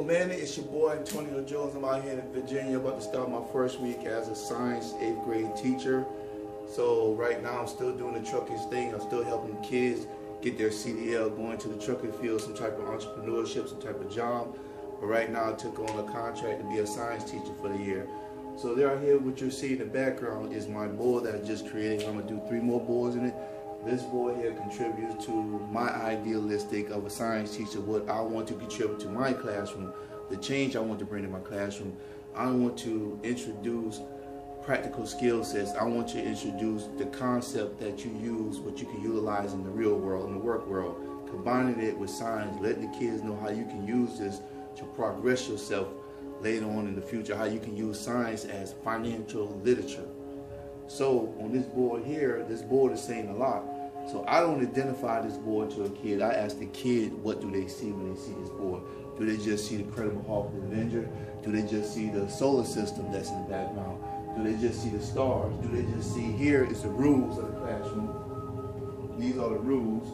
man, it's your boy Antonio Jones. I'm out here in Virginia, about to start my first week as a science 8th grade teacher. So right now I'm still doing the trucking thing. I'm still helping kids get their CDL, going to the trucking field, some type of entrepreneurship, some type of job. But right now I took on a contract to be a science teacher for the year. So there here, what you see in the background is my board that I just created. I'm gonna do 3 more boards in it. This board here contributes to my idealistic of a science teacher, what I want to contribute to my classroom, the change I want to bring to my classroom. I want to introduce practical skill sets. I want to introduce the concept that you use, what you can utilize in the real world, in the work world, combining it with science, letting the kids know how you can use this to progress yourself later on in the future, how you can use science as financial literature. So on this board here, this board is saying a lot. So I don't identify this board to a kid. I ask the kid, what do they see when they see this board? Do they just see the Incredible Hulk, the Avenger? Do they just see the solar system that's in the background? Do they just see the stars? Do they just see, here is the rules of the classroom. These are the rules.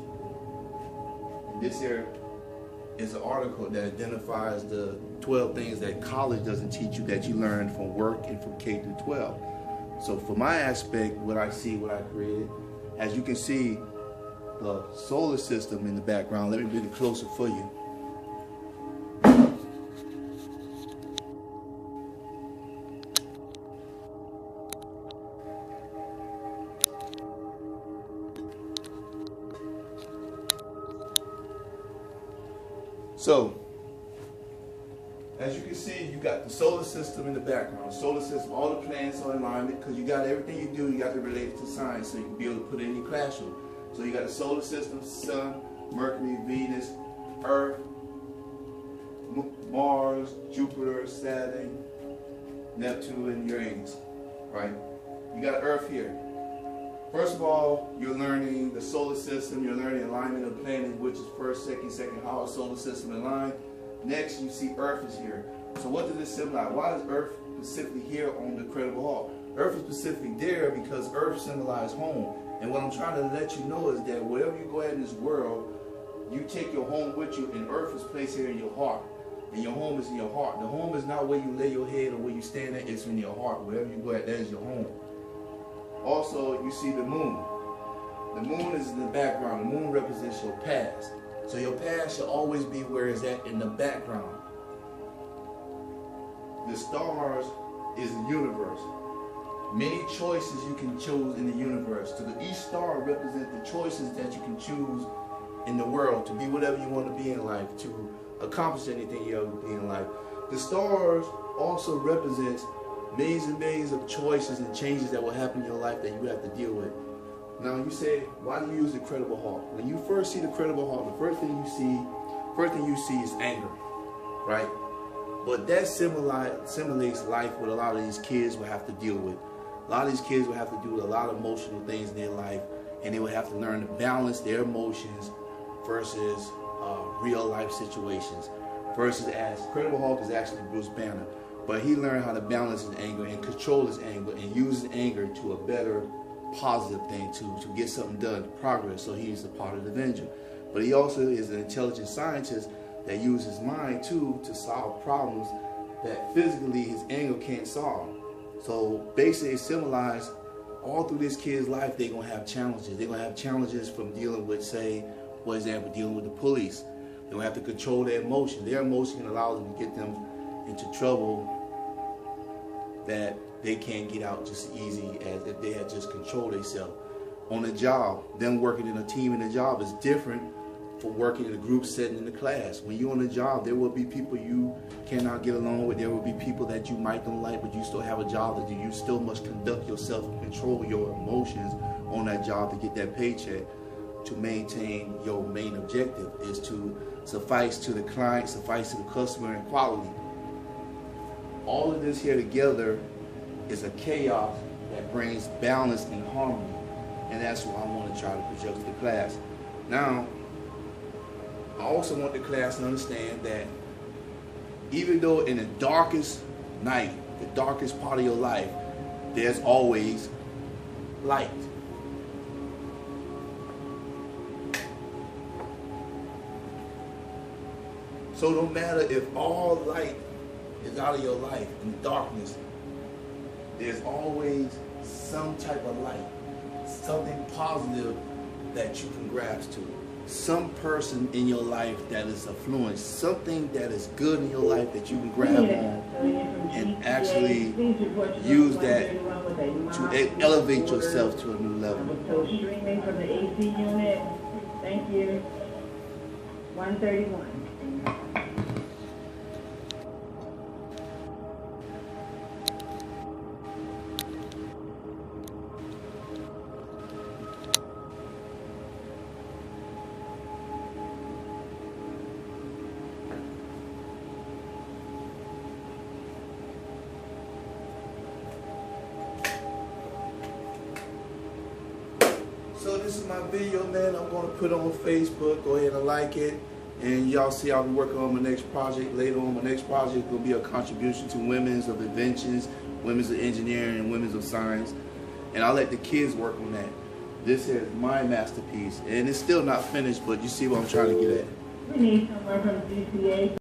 And this here is an article that identifies the 12 things that college doesn't teach you that you learn from work and from K through 12. So for my aspect, what I see, what I created, as you can see, the solar system in the background. Let me bring it closer for you. So, as you can see, you got the solar system in the background. The solar system, all the planets are in alignment, because you got everything you do, you got to relate it to science so you can be able to put it in your classroom. So you got the solar system, Sun, Mercury, Venus, Earth, Mars, Jupiter, Saturn, Neptune, and Uranus, right? You got Earth here. First of all, you're learning the solar system, you're learning alignment of planets, which is first, second, how our solar system align. Next, you see Earth is here. So what does this symbolize? Why is Earth specifically here on the Incredible Hulk? Earth is specifically there because Earth symbolizes home. And what I'm trying to let you know is that wherever you go at in this world, you take your home with you, and Earth is placed here in your heart. And your home is in your heart. The home is not where you lay your head or where you stand at, it's in your heart. Wherever you go at, that is your home. Also, you see the moon. The moon is in the background. The moon represents your past. So your past should always be where it's at, in the background. The stars is the universe. Many choices you can choose in the universe. So each star represents the choices that you can choose in the world to be whatever you want to be in life, to accomplish anything you ever be in life. The stars also represents millions and millions of choices and changes that will happen in your life that you have to deal with. Now you say, why do you use the Incredible Hulk? When you first see the Incredible Hulk, the first thing you see is anger, right? But that simulates life, what a lot of these kids will have to deal with. A lot of these kids will have to do a lot of emotional things in their life, and they will have to learn to balance their emotions versus real life situations. Versus, as Incredible Hulk is actually Bruce Banner, but he learned how to balance his anger and control his anger and use his anger to a better positive thing, to get something done, to progress. So he's a part of the Avenger. But he also is an intelligent scientist that uses his mind too to solve problems that physically his anger can't solve. So basically it symbolizes all through this kid's life they're going to have challenges. They're going to have challenges from dealing with, say, for example, dealing with the police. They're going to have to control their emotion. Their emotion can allow them to get them into trouble that they can't get out just as easy as if they had just controlled themselves. On the job, them working in a team in a job is different from working in a group setting in the class. When you're on the job, there will be people you cannot get along with. There will be people that you might don't like, but you still have a job to do. You still must conduct yourself and control your emotions on that job to get that paycheck, to maintain your main objective is to suffice to the client, suffice to the customer, and quality. All of this here together is a chaos that brings balance and harmony, and that's what I want to try to project to the class. Now, I also want the class to understand that even though in the darkest night, the darkest part of your life, there's always light. So no matter if all light is out of your life and darkness, there's always some type of light, something positive that you can grasp to. Some person in your life that is affluent, something that is good in your life that you can grab on and actually use that to elevate yourself to a new level. So streaming from the AC unit. Thank you. 131. So this is my video, man. I'm going to put on Facebook. Go ahead and like it. And y'all see I'll be working on my next project. Later on, my next project will be a contribution to women's of inventions, women's of engineering, and women's of science. And I'll let the kids work on that. This is my masterpiece. And it's still not finished, but you see what I'm trying to get at. We need someone from GCA.